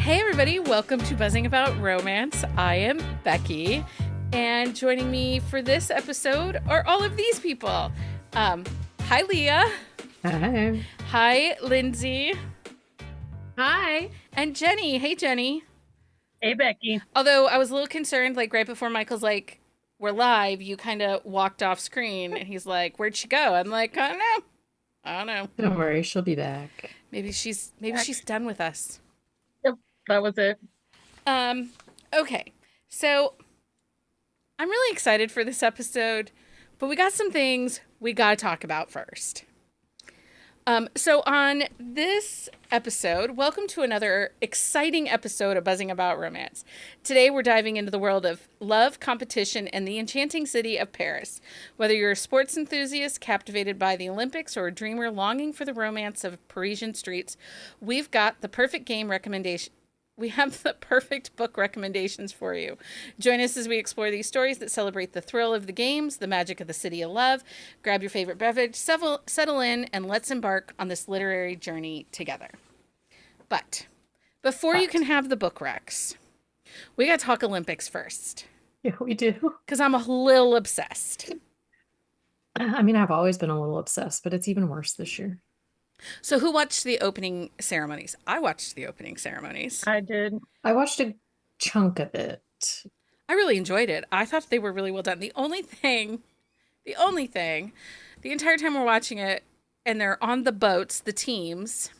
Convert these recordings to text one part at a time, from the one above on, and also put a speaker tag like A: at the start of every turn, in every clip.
A: Hey, everybody, welcome to Buzzing About Romance. I am Becky, and joining me for this episode are all of these people. Hi, Leah.
B: Hi.
A: Hi, Lindsay.
B: Hi.
A: And Jenny. Hey, Jenny.
C: Hey, Becky.
A: Although I was a little concerned, like right before Michael's like, we're live, you kind of walked off screen, and he's like, where'd she go? I'm like, I don't know. I don't know.
B: Don't worry, she'll be back.
A: Maybe she's done with us.
C: Yep, that was it.
A: Um, okay. So I'm really excited for this episode, but we got some things we got to talk about first. So on this episode, welcome to another exciting episode of Buzzing About Romance. Today we're diving into the world of love, competition, and the enchanting city of Paris. Whether you're a sports enthusiast captivated by the Olympics or a dreamer longing for the romance of Parisian streets, we've got the perfect game recommendation. We have the perfect book recommendations for you. Join us as we explore these stories that celebrate the thrill of the games, the magic of the city of love. Grab your favorite beverage, settle in, and let's embark on this literary journey together. But before you can have the book recs, we got to talk Olympics first.
B: Yeah, we do.
A: Because I'm a little obsessed.
B: I mean, I've always been a little obsessed, but it's even worse this year.
A: So who watched the opening ceremonies? I watched the opening ceremonies.
C: I did.
B: I watched a chunk of it.
A: I really enjoyed it. I thought they were really well done. The entire time we're watching it and they're on the boats, the teams,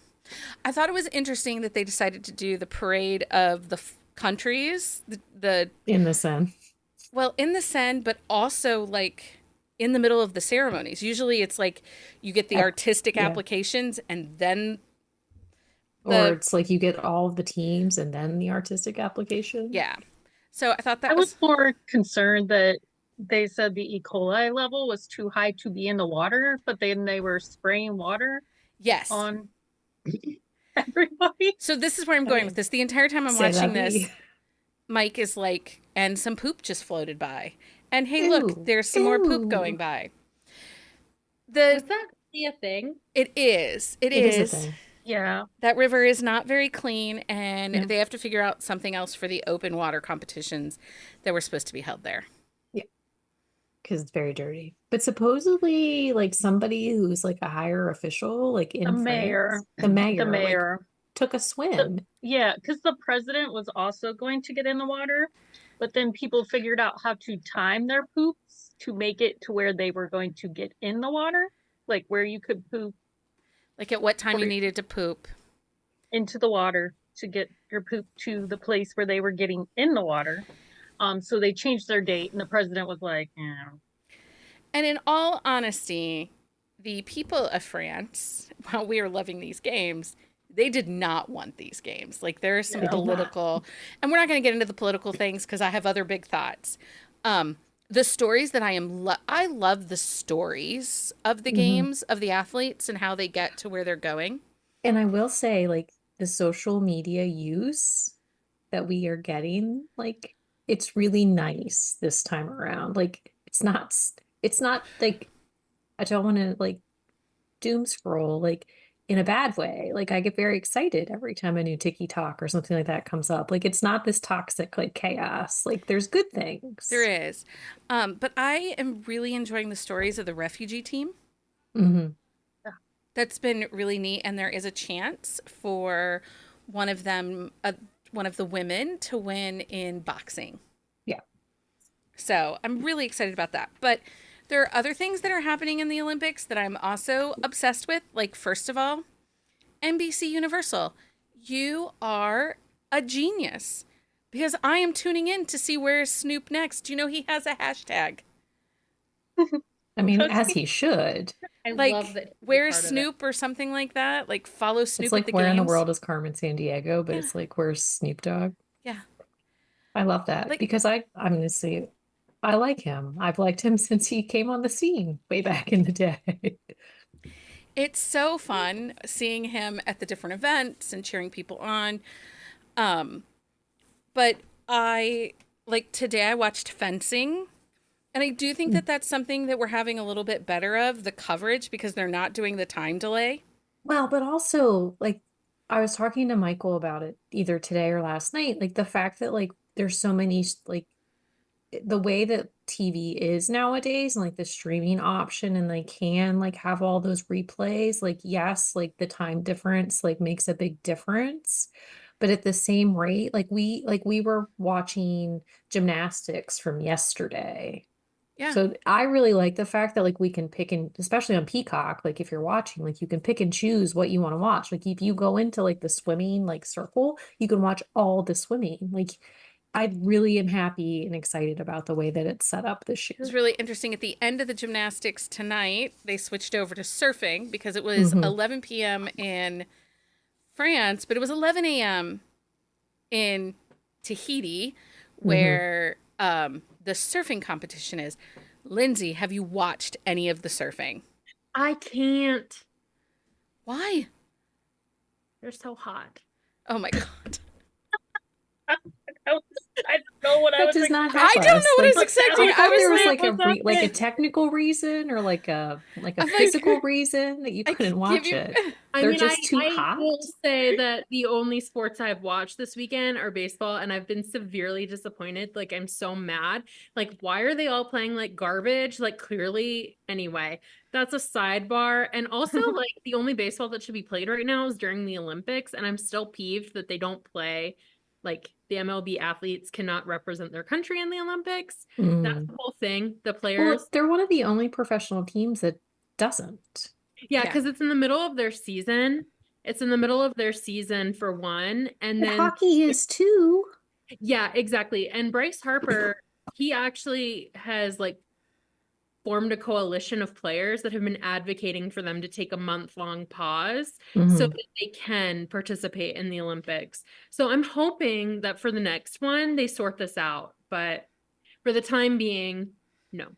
A: I thought it was interesting that they decided to do the parade of the countries,
B: In the Seine.
A: well, in the Seine, but also like in the middle of the ceremonies. Usually it's like you get the artistic
B: yeah.
A: applications and then
B: Or it's like you get all of the teams and then the artistic application.
A: yeah. So I thought that
C: I was more concerned that they said the E. coli level was too high to be in the water, but then they were spraying water
A: yes.
C: on everybody.
A: So this is where I'm going with this. The entire time I'm watching this, Mike is like, and some poop just floated by. And hey, look, there's some more poop going by.
D: Was that really a thing?
A: It is. It
B: is
A: is.
B: a thing.
C: Yeah.
A: That river is not very clean, and they have to figure out something else for the open water competitions that were supposed to be held there.
B: Yeah. Because it's very dirty. But supposedly, like somebody who's like a higher official, like in
C: The mayor.
B: France, the mayor,
C: Like,
B: took a swim.
C: yeah, because the president was also going to get in the water, but then people figured out how to time their poops to make it to where they were going to get in the water, like where you could poop
A: Like at what time you needed to poop.
C: into the water to get your poop to the place where they were getting in the water. So they changed their date, and the president was like, yeah.
A: And in all honesty, the people of France, while we are loving these games, they did not want these games. Like there is some political, and we're not going to get into the political things because I have other big thoughts. The stories that I love the stories of the games, of the athletes and how they get to where they're going.
B: And I will say, like, the social media use that we are getting, like, it's really nice this time around. Like, it's not like, I don't want to, like, doom scroll, like, in a bad way. Like, I get very excited every time a new TikTok or something like that comes up. Like, it's not this toxic, like, chaos. Like, there's good things.
A: There is. But I am really enjoying the stories of the refugee team.
B: Mm-hmm.
A: That's been really neat. And there is a chance for one of them, one of the women to win in boxing.
B: Yeah.
A: So I'm really excited about that. But there are other things that are happening in the Olympics that I'm also obsessed with. Like, first of all, NBC Universal, you are a genius because I am tuning in to see where is Snoop next. Do you know he has a hashtag?
B: I mean, as he should.
D: I
A: Like,
D: love that.
A: where's Snoop or something like that? Like, follow Snoop
B: It's like,
A: at the
B: where in the
A: games.
B: world is Carmen Sandiego? But it's like, where's Snoop Dogg?
A: Yeah.
B: I love that
A: Like-
B: because I'm going to say, I like him. I've liked him since he came on the scene way back in the day.
A: It's so fun seeing him at the different events and cheering people on. But today I watched fencing, and I do think that that's something that we're having a little bit better of, the coverage, because they're not doing the time delay.
B: Well, but also, like, I was talking to Michael about it either today or last night. Like the fact that like there's so many like the way that TV is nowadays and like the streaming option and they can like have all those replays, like yes, like the time difference like makes a big difference. But at the same rate, like we were watching gymnastics from yesterday.
A: Yeah.
B: So I really like the fact that like we can pick and especially on Peacock, like if you're watching, like you can pick and choose what you want to watch. Like if you go into like the swimming like circle, you can watch all the swimming. Like I really am happy and excited about the way that it's set up this
A: It was
B: year.
A: really interesting. At the end of the gymnastics tonight, they switched over to surfing because it was
B: Mhm.
A: 11 p.m. in France, but it was 11 a.m. in Tahiti, where the surfing competition is. Lindsay, have you watched any of the surfing?
D: I can't.
A: Why?
D: They're so hot.
A: Oh my God.
C: I don't know what I
B: That
C: was
B: does not
C: expecting.
B: help
A: I don't
B: us.
A: know what I
B: Like,
A: was expecting.
B: I thought there was
C: Honestly,
B: like
C: it was
B: like a
C: nothing.
B: technical reason or like a
A: I'm like,
B: physical reason that you
A: I
B: couldn't
A: give
B: watch
A: you.
B: it.
D: I
B: They're
D: mean,
B: just too
D: I
B: hot.
D: will say that the only sports I've watched this weekend are baseball, and I've been severely disappointed. Like, I'm so mad. Like, why are they all playing like garbage? Like, clearly, anyway, that's a sidebar. And also, like, the only baseball that should be played right now is during the Olympics, and I'm still peeved that they don't play. Like, the MLB athletes cannot represent their country in the Olympics. That's
B: Mm.
D: the whole thing. The
B: Well,
D: players.
B: they're one of the only professional teams that doesn't.
D: Yeah,
A: Yeah.
D: because it's in the middle of their season. It's in the middle of their season for one. And
B: But
D: then,
B: hockey is too.
D: yeah, exactly. And Bryce Harper, he actually has like formed a coalition of players that have been advocating for them to take a month-long pause so
B: Mhm.
D: that they can participate in the Olympics. So I'm hoping that for the next one, they sort this out. But for the time being, no.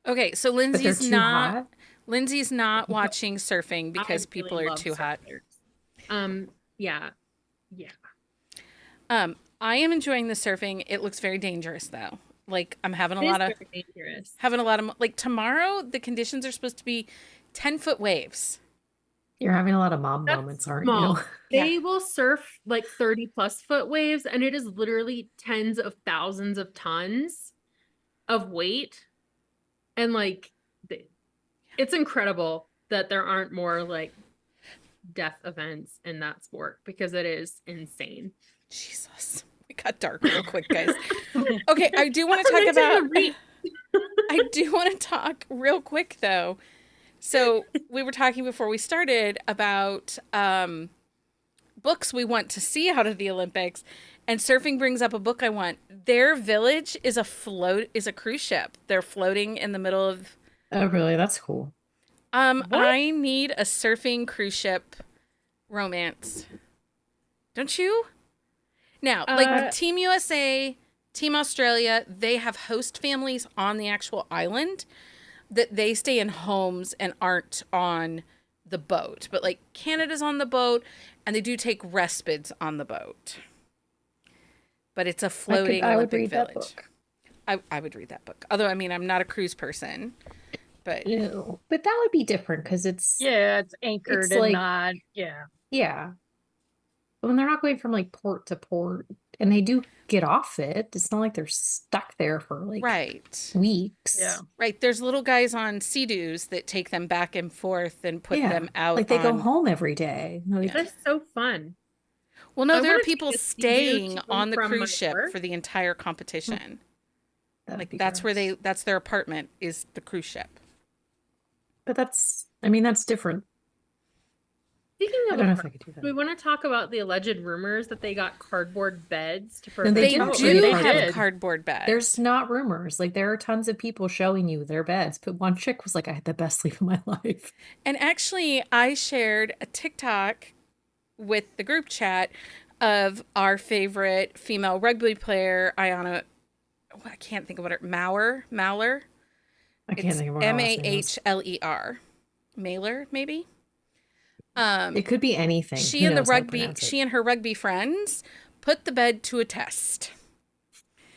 A: Okay, so
B: But they're too hot.
A: Lindsay's not watching surfing
D: I
A: because people
D: really
A: are
D: love
A: too hot.
D: surfers. Yeah.
A: I am enjoying the surfing. It looks very dangerous though. Like I'm having a
D: It is
A: lot of
D: very dangerous.
A: like tomorrow the conditions are supposed to be 10-foot waves.
B: You're having a lot of mom
D: That's
B: moments, aren't
D: small.
B: you?
A: Yeah.
D: They will surf like 30 plus foot waves, and it is literally tens of thousands of tons of weight. And like, it's incredible that there aren't more like death events in that sport because it is insane.
A: Jesus. It got dark real quick, guys. Okay, I do want to talk
D: Mention the
A: about
D: reef.
A: I do want to talk real quick though. So we were talking before we started about books we want to see out of the Olympics, and surfing brings up a book I want. Their village is a cruise ship. They're floating in the middle of.
B: Oh, really? That's cool.
D: What?
A: I need a surfing cruise ship romance. Don't you? Now, like Team USA, Team Australia, they have host families on the actual island that they stay in homes and aren't on the boat. But like Canada's on the boat and they do take respites on the boat. But it's a floating
B: I would
A: Olympic
B: read that
A: village.
B: book.
A: I would read that book. Although, I mean, I'm not a cruise person. But
B: Ew. But that would be different because it's
C: Yeah, it's anchored
B: it's
C: and
B: like
C: not. Yeah.
B: yeah. When they're not going from like port to port and they do get off it, it's not like they're stuck there for like
A: right.
B: weeks.
C: Yeah.
A: Right. There's little guys on Sea-Doos that take them back and forth and put
B: Yeah.
A: them out.
B: Like they go
A: on-
B: home every day. Like,
D: That's so fun.
A: Well, no,
D: I
A: there are
D: wanna
A: people
D: take a Sea-Doo
A: staying
D: to
A: on the
D: and from
A: cruise
D: my
A: ship
D: work.
A: for the entire competition.
B: that'd
A: Like
B: be
A: that's where
B: gross.
A: that's their apartment is the cruise ship.
B: But that's different.
D: Speaking
B: I
D: of
B: don't know if I could do
D: we
B: that.
D: want to talk about the alleged rumors that they got cardboard beds to
B: No,
D: prevent.
B: they
A: They
B: don't.
A: do
B: They
A: have
C: did.
A: cardboard beds.
B: There's not rumors. Like there are tons of people showing you their beds, but one chick was like, I had the best sleep of my life.
A: And actually, I shared a TikTok with the group chat of our favorite female rugby player, Ayana. I can't think of what her Maurer.
B: I can't
A: It's
B: think of what her last name is.
A: Mahler. Mailer, maybe.
B: It could be anything.
A: She
B: Who
A: and the
B: knows how to
A: rugby,
B: pronounce it?
A: she and her rugby friends put the bed to a test.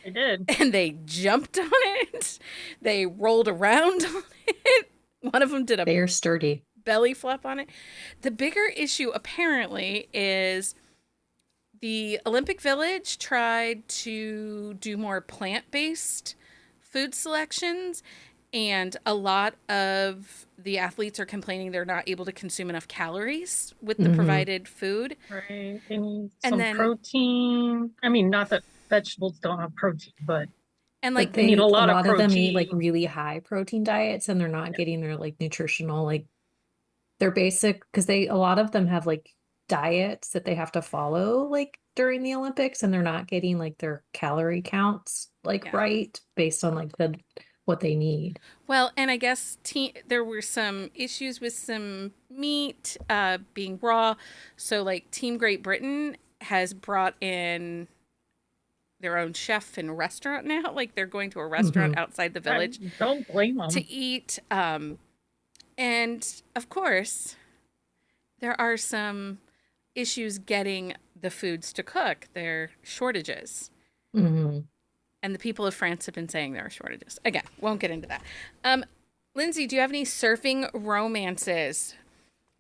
C: I did.
A: And they jumped on it. They rolled around on it. One of them did a
B: They are sturdy.
A: belly flop on it. The bigger issue apparently is the Olympic Village tried to do more plant-based food selections, and a lot of the athletes are complaining they're not able to consume enough calories with the
B: Mhm.
A: provided food.
C: Right. They need
A: And
C: some
A: then-
C: protein. I mean, not that vegetables don't have protein, but
A: And
B: But
A: like
C: they need a lot of
B: of them eat like
C: protein.
B: really high protein diets, and they're not getting their like nutritional, like their basic, because a lot of them have like diets that they have to follow like during the Olympics, and they're not getting like their calorie counts like
A: Yeah.
B: right based on like what they need.
A: Well, and I guess there were some issues with some meat being raw. So, like, Team Great Britain has brought in their own chef and restaurant now. Like, they're going to a restaurant outside the village
C: I don't blame them.
A: to eat. And of course, there are some issues getting the foods to cook. There are shortages.
B: Hmm.
A: And the people of France have been saying there are shortages. Again, won't get into that. Lindsay, do you have any surfing romances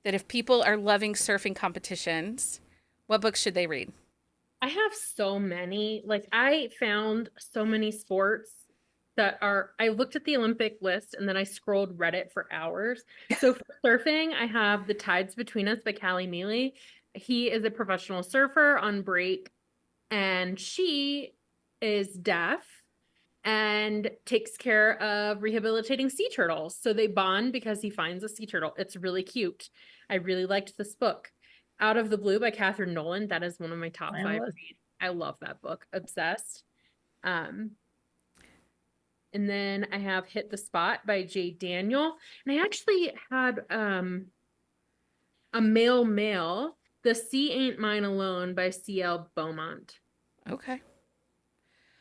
A: that if people are loving surfing competitions, what books should they read?
D: I have so many. Like, I found so many sports that are, I looked at the Olympic list and then I scrolled Reddit for hours. So for surfing, I have The Tides Between Us by Callie Mealy. He is a professional surfer on break, and she is deaf and takes care of rehabilitating sea turtles. So they bond because he finds a sea turtle. It's really cute. I really liked this book. Out of the Blue by Catherine Nolan. That is one of my top 5 reads. I love that book. Obsessed. And then I have Hit the Spot by Jay Daniel. And I actually had a male, The Sea Ain't Mine Alone by C.L. Beaumont.
A: Okay.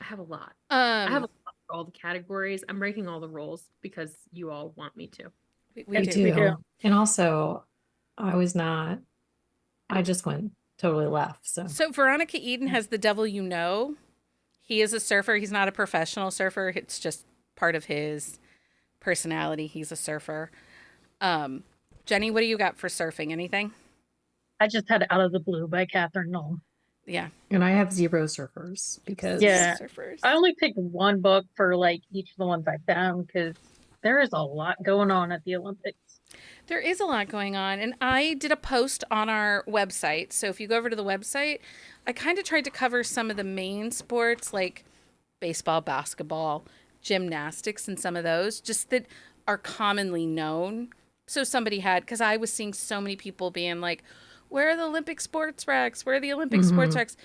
D: I have a lot. I have a
A: Um,
D: lot for all the categories. I'm breaking all the rules because you all want me to.
A: we
B: We
A: do.
B: do. And also, I just went totally left. So
A: So Veronica Eden has The Devil You Know. He is a surfer. He's not a professional surfer. It's just part of his personality. He's a surfer. Jenny, what do you got for surfing? Anything?
C: I just had Out of the Blue by Catherine Nolan.
A: Yeah.
B: and I have zero surfers because
C: Yeah.
A: Surfers.
C: I only picked one book for like each of the ones I found because there is a lot going on at the Olympics.
A: There is a lot going on, and I did a post on our website. So if you go over to the website, I kind of tried to cover some of the main sports like baseball, basketball, gymnastics, and some of those just that are commonly known. So somebody had, because I was seeing so many people being like, where are the Olympic sports recs? Where are the Olympic sports recs?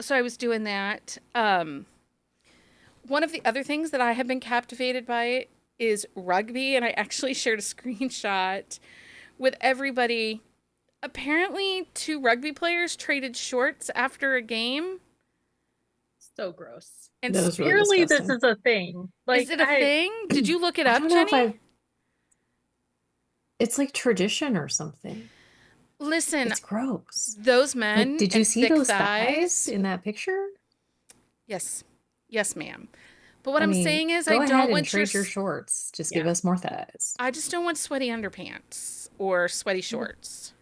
A: So I was doing that. One of the other things that I have been captivated by is rugby, and I actually shared a screenshot with everybody. Apparently, 2 rugby players traded shorts after a game.
D: So gross.
A: And
B: That was really
C: Apparently, this
B: disgusting.
C: is a thing. Like,
A: is it a thing? Did you look it
B: I
A: up,
B: don't know
A: Jenny?
B: it's like tradition or something.
A: Listen,
B: It's gross.
A: those men
B: Like, did you
A: and
B: see
A: thick
B: those
A: thighs.
B: thighs in that picture?
A: Yes, yes, ma'am. But what
B: I
A: I'm
B: mean,
A: saying is,
B: go
A: I
B: ahead
A: don't
B: and
A: want
B: trade your shorts. Just give
A: Yeah.
B: us more thighs.
A: I just don't want sweaty underpants or sweaty shorts.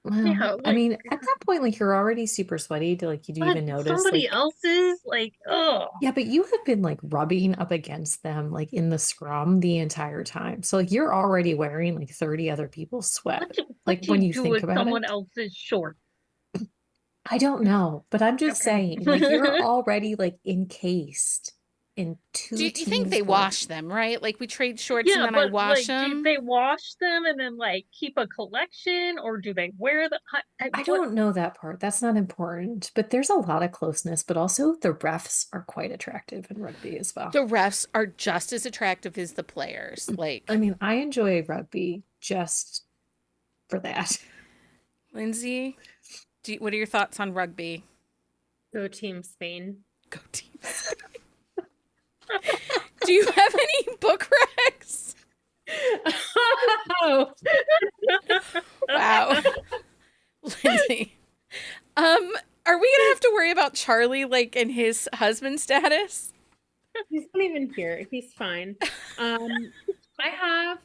B: Well,
C: Yeah,
B: I
C: like-
B: mean, at that point, like you're already super sweaty. You do
C: but
B: even notice?
C: somebody
B: Like,
C: else's, like, oh,
B: yeah, but you have been like rubbing up against them like in the scrum the entire time. So like you're already wearing like 30 other people's sweat.
C: what
B: Like
C: do
B: when
C: you
B: you
C: do
B: think
C: with
B: about
C: someone
B: it.
C: else's short?
B: I don't know, but I'm just
C: Okay.
B: saying, like you're already like encased in two
A: Do you think
B: team
A: they
B: sports.
A: wash them, right? Like we trade shorts and
C: Yeah,
A: then I
C: but
A: wash
C: like,
A: them.
C: do they wash them and then like keep a collection, or do they wear them?
B: I don't know that part. That's not important. But there's a lot of closeness, but also the refs are quite attractive in rugby as well.
A: The refs are just as attractive as the players. Like,
B: I mean, I enjoy rugby just for that.
A: Lindsay, what are your thoughts on rugby?
D: Go Team Spain.
A: Go teams. Do you have any book recs?
D: Oh,
A: Wow. Lindsay. Are we gonna have to worry about Charlie like and his husband status?
D: he's not even here. He's fine. I have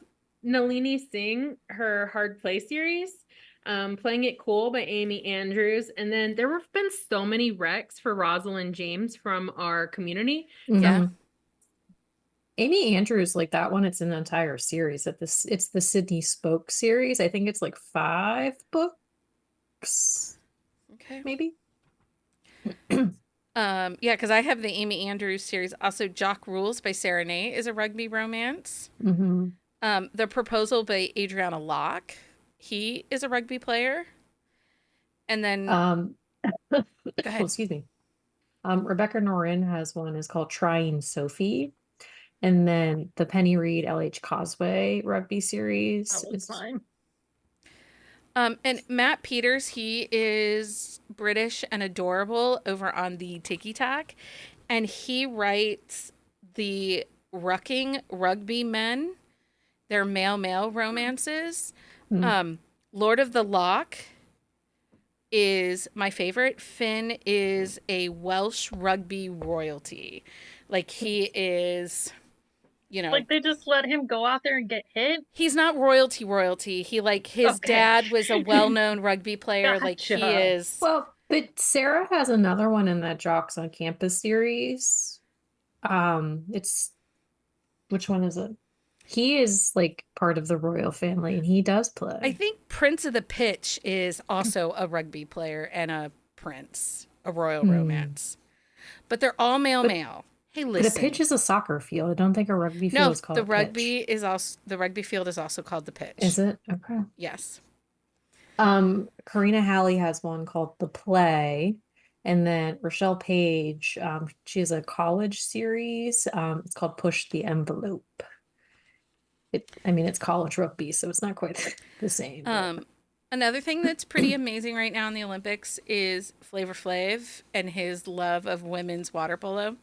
D: Nalini Singh, her Hard Play series, Playing It Cool by Amy Andrews. And then there have been so many recs for Rosalind James from our community.
A: Yeah.
B: Mhm. Amy Andrews, like that one, it's an entire series. It's the Sydney Spoke series. I think it's like 5 books,
A: Okay.
B: maybe.
A: Yeah, because I have the Amy Andrews series. Also, Jock Rules by Sarah Nate is a rugby romance.
B: Hmm.
A: The Proposal by Adriana Locke. He is a rugby player. And then,
B: Oh,
A: go ahead.
B: excuse me. Rebecca Norin has one. It's called Trying Sophie, and then the Penny Reed LH Causeway rugby series.
C: That was fine.
A: And Matt Peters, he is British and adorable over on the Tiki Tac. And he writes the Rucking Rugby Men, their male romances.
B: Mm.
A: Lord of the Loch is my favorite. Finn is a Welsh rugby royalty. Like he is,
C: Like they just let him go out there and get hit.
A: he's not royalty. He like his
C: Okay.
A: dad was a well-known rugby player. Like he
C: Gotcha.
A: is.
B: Well, but Sarah has another one in that Jocks on Campus series. It's which one is it? He is like part of the royal family, and he does play.
A: I think Prince of the Pitch is also a rugby player and a prince, a royal romance. But they're all male. Hey,
B: But a
A: listen.
B: pitch is a soccer field. I don't think a rugby field
A: No,
B: is called
A: the
B: a pitch.
A: rugby field is also called the pitch.
B: Is it? Okay.
A: Yes.
B: Karina Halley has one called The Play, and then Rochelle Page, she has a college series. It's called Push the Envelope. It's college rugby, so it's not quite the same. But
A: Another thing that's pretty amazing right now in the Olympics is Flavor Flav and his love of women's water polo.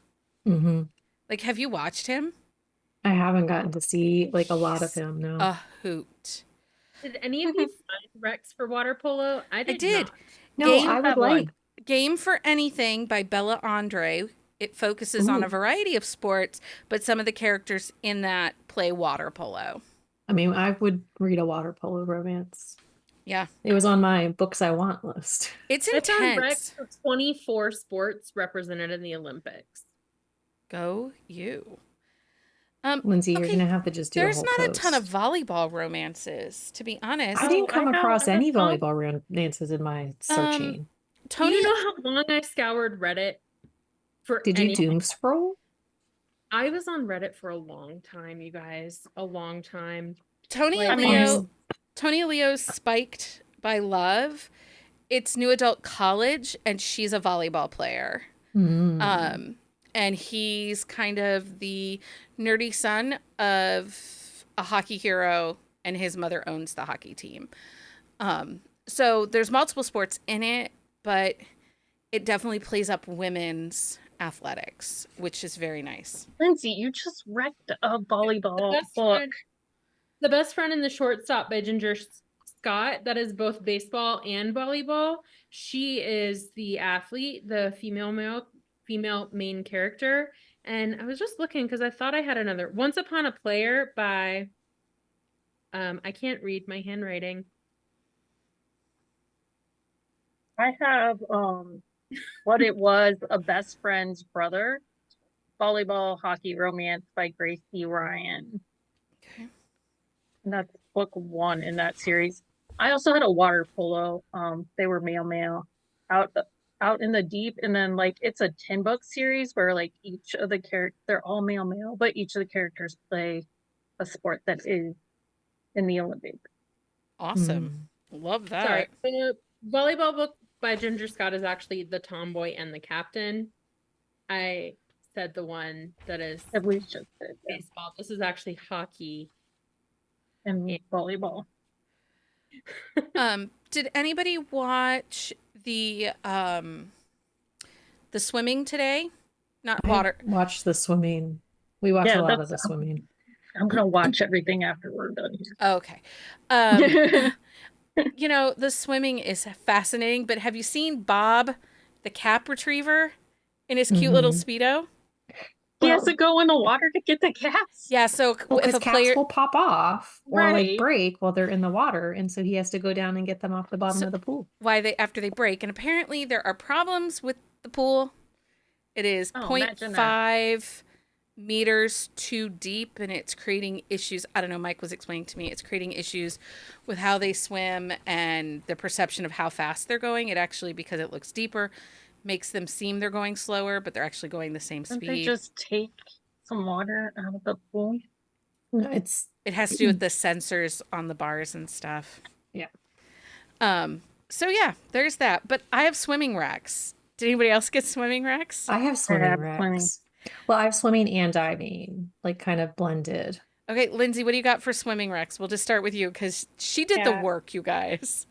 B: Mhm.
A: Like, have you watched him?
B: I haven't gotten to see like a lot of
A: He's
B: him, no.
A: a hoot.
D: Did any of you find recs for water polo? I
A: did.
D: did. Not.
B: No,
A: Game-
B: I would
C: have one.
B: like.
A: Game for Anything by Bella Andre. It focuses on a
B: Ooh.
A: variety of sports, but some of the characters in that play water polo.
B: I would read a water polo romance.
A: Yeah.
B: It was on my books I want list.
A: It's
D: I found recs
A: intense.
D: for 24 sports represented in the Olympics.
A: Go you.
B: Lindsay, you're
A: okay,
B: gonna have to just do a
A: There's
B: whole
A: not a ton of
B: post.
A: volleyball romances, to be honest.
B: I didn't
C: Oh,
B: come
C: I have
B: across
C: one.
B: any volleyball romances in my searching.
D: Do
A: Tony,
D: you know how long I scoured Reddit for
B: Did you
D: anything?
B: doom scroll?
D: I was on Reddit for a long time, you guys. A long time.
A: Tony
D: Like,
A: and
C: I mean-
A: Leo, Tony and Leo's Spiked by Love. It's new adult college, and she's a volleyball player.
B: Mm.
A: And he's kind of the nerdy son of a hockey hero, and his mother owns the hockey team. So there's multiple sports in it, but it definitely plays up women's athletics, which is very nice.
C: Lindsay, you just wrecked a volleyball
D: best
C: book.
D: friend- The Best Friend and the Shortstop by Ginger Scott. That is both baseball and volleyball. She is the athlete, the female main character. And I was just looking because I thought I had another Once Upon a Player by I can't read my handwriting.
C: I have what it was, a best friend's brother, volleyball hockey romance by Gracie Ryan.
A: Okay.
C: And that's book 1 in that series. I also had a water polo. They were male out in the deep, and then like it's a 10-book series where like each of the characters, they're all male, but each of the characters play a sport that is in the Olympics.
A: Awesome. Love that.
D: Sorry. The volleyball book by Ginger Scott is actually The Tomboy and the Captain. I said the one that is
C: At least just it, yeah.
D: baseball. This is actually hockey.
C: And volleyball.
A: Did anybody watch the swimming today? Not water.
B: I watched the swimming. We watch
C: Yeah,
B: a lot of the
C: that's-
B: swimming.
C: I'm gonna watch everything after we're done here.
A: Okay. The swimming is fascinating, but have you seen Bob, the cap retriever, in his cute little Speedo?
C: He has
B: Well,
C: to go in the water to get the gas.
A: Yeah, so
B: well,
A: if
B: because
A: a
B: caps
A: player
B: will pop off or like
C: Right.
B: break while they're in the water, and so he has to go down and get them off the bottom
A: So-
B: of the pool.
A: after they break, and apparently there are problems with the pool. It is
C: Oh,
A: point
C: imagine that.
A: 0.5 meters too deep, and it's creating issues. I don't know, Mike was explaining to me it's creating issues with how they swim and the perception of how fast they're going. It actually, because it looks deeper, makes them seem they're going slower, but they're actually going the same
C: Don't they
A: speed.
C: just take some water out of the pool?
B: No, it's
A: It has to do with the sensors on the bars and stuff.
B: yeah.
A: So yeah, there's that. But I have swimming racks. Did anybody else get swimming racks?
B: I have swimming
C: have swimming.
B: racks. Well, I have swimming and diving, like kind of blended.
A: Okay, Lindsay, what do you got for swimming racks? We'll just start with you because she did the
D: Yeah.
A: work, you guys.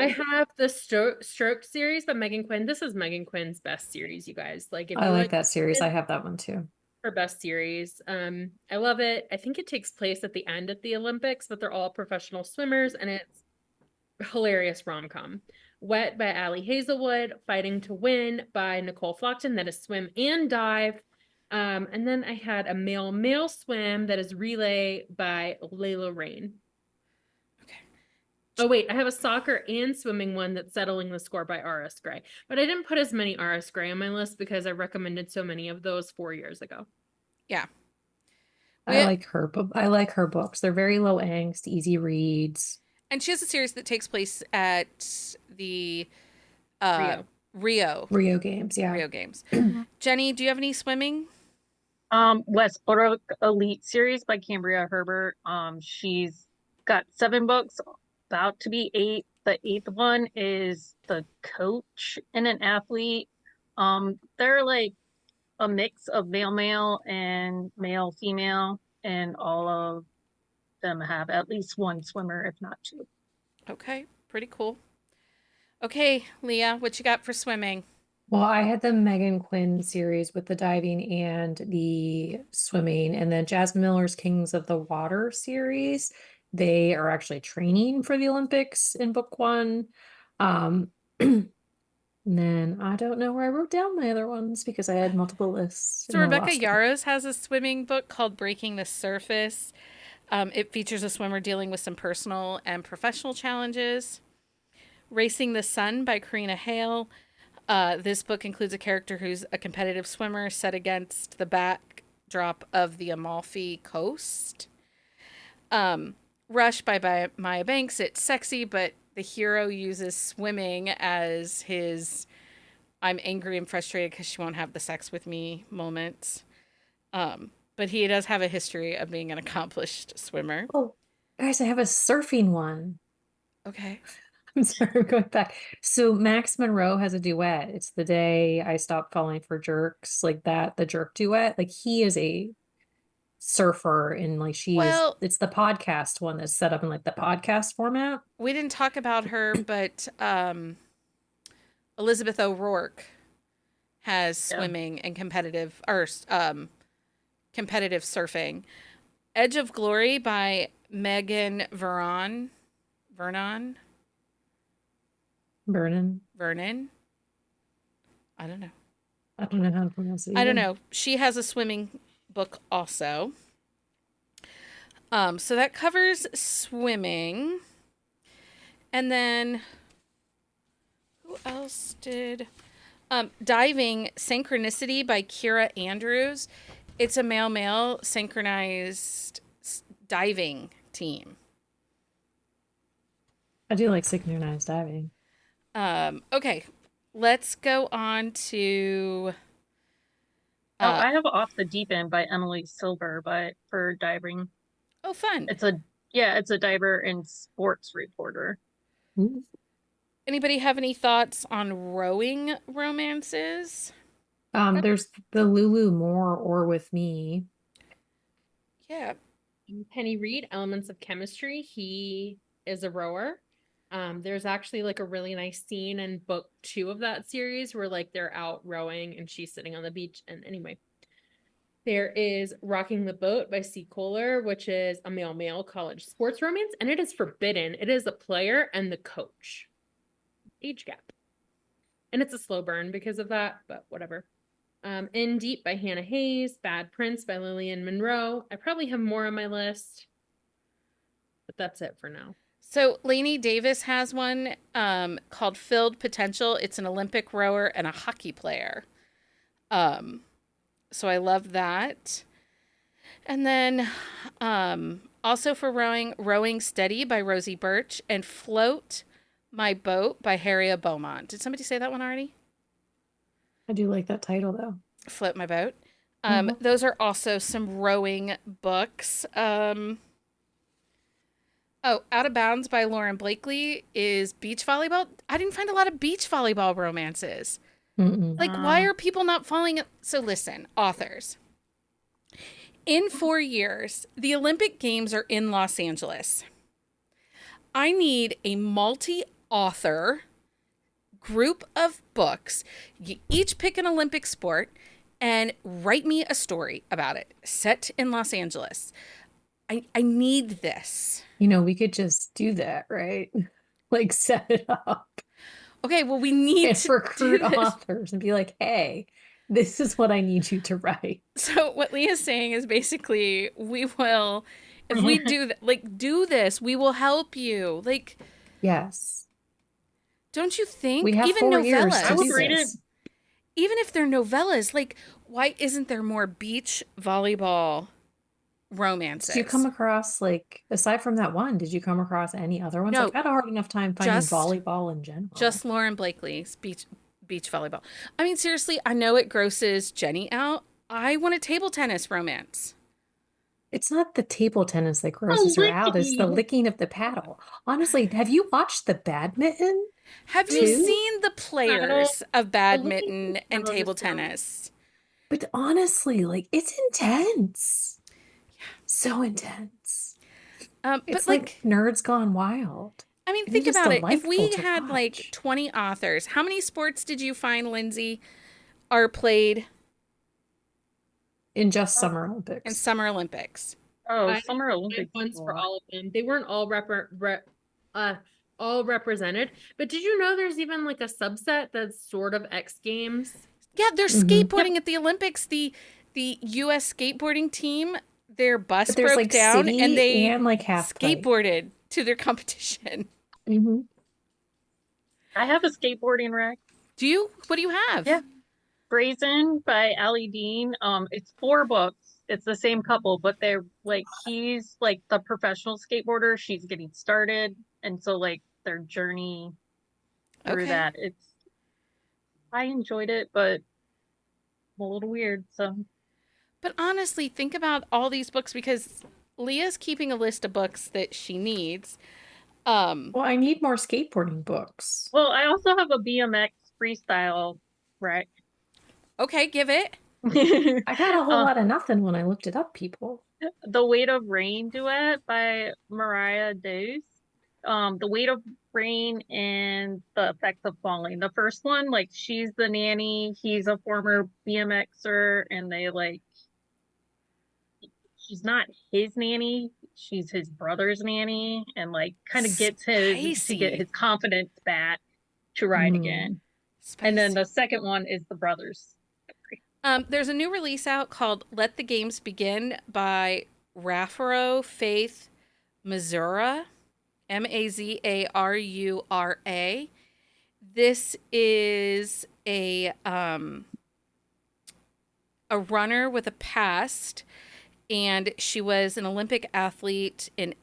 D: I have the Stroked series by Megan Quinn. This is Megan Quinn's best series, you guys. Like, if
B: I
D: you
B: like that series. I
D: women,
B: have that one too.
D: her best series. I love it. I think it takes place at the end of the Olympics, but they're all professional swimmers, and it's hilarious rom-com. Wet by Allie Hazelwood, Fighting to Win by Nicole Flockton, that is swim and dive. And then I had a male swim that is relay by Layla Rain.
A: Okay.
D: Oh wait, I have a soccer and swimming one that's Settling the Score by R.S. Gray. But I didn't put as many R.S. Gray on my list because I recommended so many of those 4 years ago.
A: Yeah.
B: I like her books. They're very low angst, easy reads.
A: And she has a series that takes place at the
D: Rio.
B: Rio Games, yeah.
A: Rio Games. Jenny, do you have any swimming?
C: Westbrook Elite series by Cambria Herbert. She's got 7 books, about to be 8. The 8th one is The Coach and an Athlete. They're like a mix of male and male-female, and all of them have at least one swimmer, if not 2.
A: Okay, pretty cool. Okay, Leah, what you got for swimming?
B: Well, I had the Megan Quinn series with the diving and the swimming, and then Jasmine Miller's Kings of the Water series. They are actually training for the Olympics in book 1. And then I don't know where I wrote down my other ones because I had multiple lists.
A: So
B: and I
A: Rebecca
B: lost them.
A: Yarros has a swimming book called Breaking the Surface. It features a swimmer dealing with some personal and professional challenges. Racing the Sun by Karina Hale. This book includes a character who's a competitive swimmer set against the backdrop of the Amalfi Coast. Rush by Maya Banks. It's sexy, but the hero uses swimming as his I'm angry and frustrated because she won't have the sex with me moments. But he does have a history of being an accomplished swimmer.
B: Oh, guys, I have a surfing one.
A: Okay.
B: I'm sorry, I'm going back. So Max Monroe has a duet. It's The Day I Stopped Falling for Jerks, like that, the jerk duet. Like he is a surfer and like it's the podcast one that's set up in like the podcast format.
A: We didn't talk about her, but Elizabeth O'Rourke has swimming and competitive surfing. Edge of Glory by Megan Vernon. I don't know.
B: I don't know how to pronounce it
A: I don't
B: either.
A: know. She has a swimming book also. So that covers swimming. And then who else did diving Synchronicity by Kira Andrews. It's a male synchronized diving team.
B: I do like synchronized diving.
A: Okay, let's go on to
C: I have Off the Deep End by Emily Silver, but for diving.
A: Oh, fun.
C: It's a diver and sports reporter.
B: Ooh.
A: Anybody have any thoughts on rowing romances?
B: There's the Lulu Moore or With Me.
A: Yeah.
D: Penny Reed, Elements of Chemistry. He is a rower. There's actually like a really nice scene in book 2 of that series where like they're out rowing and she's sitting on the beach. And anyway, there is Rocking the Boat by C. Kohler, which is a male college sports romance, and it is forbidden. It is the player and the coach. Age gap. And it's a slow burn because of that, but whatever. In Deep by Hannah Hayes, Bad Prince by Lillian Monroe. I probably have more on my list, but that's it for now.
A: So Lainey Davis has one called Filled Potential. It's an Olympic rower and a hockey player. So I love that. And then also for rowing, Rowing Steady by Rosie Birch and Float My Boat by Harriet Beaumont. Did somebody say that one already?
B: I do like that title though.
A: Float My Boat.
B: Mhm.
A: Those are also some rowing books. Out of Bounds by Lauren Blakely is beach volleyball. I didn't find a lot of beach volleyball romances.
B: Mm-mm.
A: Like, why are people not falling? So listen, authors. In 4 years, the Olympic Games are in Los Angeles. I need a multi-author group of books. You each pick an Olympic sport and write me a story about it set in Los Angeles. I need this.
B: We could just do that, right? Like set it up
A: Okay, well, we need
B: and
A: to
B: recruit
A: do this.
B: authors and be like, hey, this is what I need you to write.
A: So what Leah's saying is basically we will, if we do this, we will help you. Like,
B: Yes.
A: don't you think?
B: We have
A: Even
B: 4 years
A: novellas.
C: I
B: to
C: would
B: do
C: read
B: this.
A: Even if they're novellas, like, why isn't there more beach volleyball romances?
B: Did you come across, like, aside from that one, did you come across any other ones?
A: No.
B: Like, I had a hard enough time finding
A: Just-
B: volleyball in general.
A: Just Lauren Blakely's beach volleyball. I mean, seriously, I know it grosses Jenny out. I want a table tennis romance.
B: It's not the table tennis that grosses her out, it's the licking of the paddle. Honestly, have you watched the badminton?
A: Have you
B: Two?
A: seen the players of badminton
C: Olympic
A: and table
C: tennis.
A: tennis?
B: But honestly, like, it's intense. So intense.
A: But
B: It's
A: like,
B: nerds gone wild.
A: I mean,
B: It
A: think
B: is
A: about it. If we
B: delightful to
A: had like
B: watch.
A: 20 authors, how many sports did you find, Lindsay, are played
B: In just Summer
A: in
B: Olympics.
A: Summer Olympics?
C: Oh,
D: I
C: Summer
D: had
C: Olympics.
D: ones for all of them. They weren't all represented. But did you know there's even like a subset that's sort of X Games?
A: Yeah, they're
B: Mhm.
A: skateboarding at the Olympics. The U.S. skateboarding team, their bus
B: But there's
A: broke
B: like
A: down
B: city
A: and they
B: and like half pipe.
A: skateboarded to their competition.
B: Mhm.
C: I have a skateboarding rack.
A: Do you? What do you have?
C: Yeah. Brazen by Allie Dean. It's 4 books. It's the same couple, but they're like he's like the professional skateboarder. She's getting started, and so like their journey through
A: Okay.
C: that. I enjoyed it, but a little weird. So
A: But honestly, think about all these books because Leah's keeping a list of books that she needs.
B: Well, I need more skateboarding books.
C: well, I also have a BMX freestyle rack.
A: Okay, give it.
B: I got a whole lot of nothing when I looked it up, people.
C: The Weight of Rain duet by Mariah Deuce. The Weight of Rain and The Effects of Falling. The first one, like she's the nanny, he's a former BMXer, and they like she's not his nanny, she's his brother's nanny, and like kind of gets his to get
A: Spicy.
C: his confidence back to ride again. And then the second one is the brothers.
A: There's a new release out called Let the Games Begin by Rafaro Faith Mazura, Mazarura. This is a runner with a past, and she was an Olympic athlete in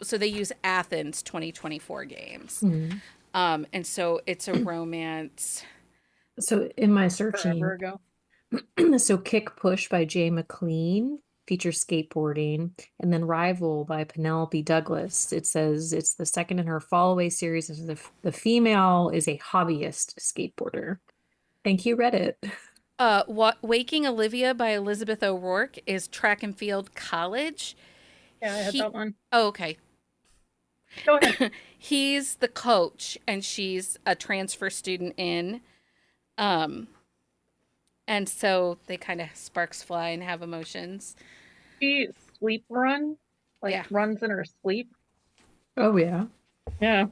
A: so they use Athens 2024 games.
B: Mhm.
A: And so it's a romance.
B: So in my searching,
C: Forever ago.
B: so Kick Push by Jay McLean features skateboarding, and then Rival by Penelope Douglas. It says it's the second in her Fallaway series. The female is a hobbyist skateboarder. Thank you, Reddit.
A: Waking Olivia by Elizabeth O'Rourke is track and field college.
C: Yeah, I had that one.
A: Oh, okay.
C: Go ahead.
A: He's the coach and she's a transfer student in. And so they kind of sparks fly and have emotions.
C: She sleep run, like
A: Yeah.
C: runs in her sleep.
B: Oh yeah.
C: Yeah.